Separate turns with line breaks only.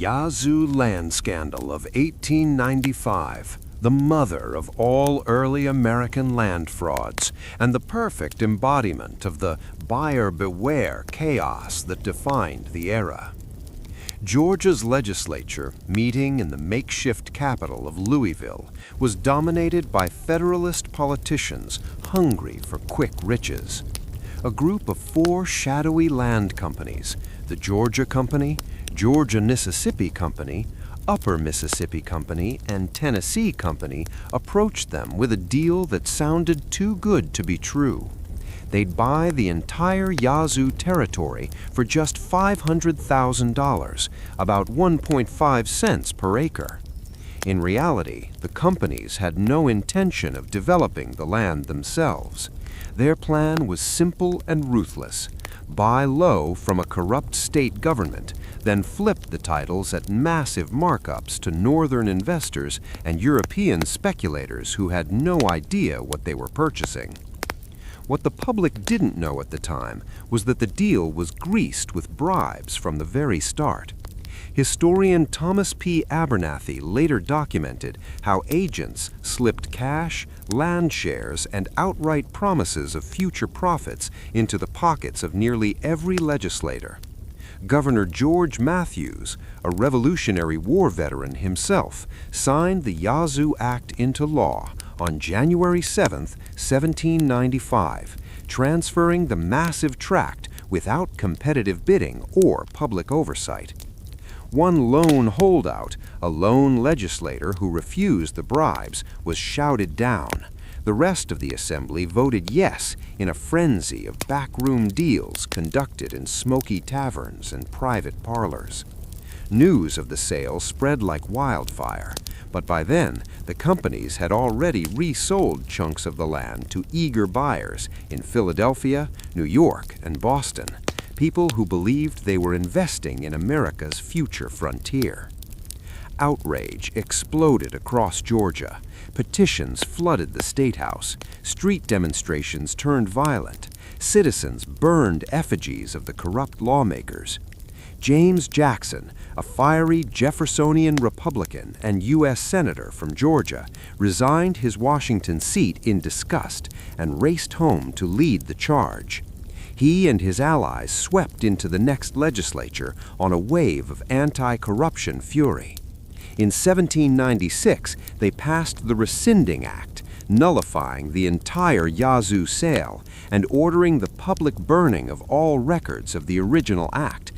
Yazoo Land Scandal of 1895, the mother of all early American land frauds, and the perfect embodiment of the buyer beware chaos that defined the era. Georgia's legislature, meeting in the makeshift capital of Louisville, was dominated by Federalist politicians hungry for quick riches. A group of four shadowy land companies, the Georgia Company, Georgia-Mississippi Company, Upper Mississippi Company, and Tennessee Company, approached them with a deal that sounded too good to be true. They'd buy the entire Yazoo territory for just $500,000, about 1.5 cents per acre. In reality, the companies had no intention of developing the land themselves. Their plan was simple and ruthless: buy low from a corrupt state government, then flip the titles at massive markups to northern investors and European speculators who had no idea what they were purchasing. What the public didn't know at the time was that the deal was greased with bribes from the very start. Historian Thomas P. Abernathy later documented how agents slipped cash, land shares, and outright promises of future profits into the pockets of nearly every legislator. Governor George Matthews, a Revolutionary War veteran himself, signed the Yazoo Act into law on January 7, 1795, transferring the massive tract without competitive bidding or public oversight. One lone holdout, a lone legislator who refused the bribes, was shouted down. The rest of the assembly voted yes in a frenzy of backroom deals conducted in smoky taverns and private parlors. News of the sale spread like wildfire, but by then the companies had already resold chunks of the land to eager buyers in Philadelphia, New York, and Boston, people who believed they were investing in America's future frontier. Outrage exploded across Georgia. Petitions flooded the State House. Street demonstrations turned violent. Citizens burned effigies of the corrupt lawmakers. James Jackson, a fiery Jeffersonian Republican and U.S. Senator from Georgia, resigned his Washington seat in disgust and raced home to lead the charge. He and his allies swept into the next legislature on a wave of anti-corruption fury. In 1796, they passed the Rescinding Act, nullifying the entire Yazoo sale and ordering the public burning of all records of the original act,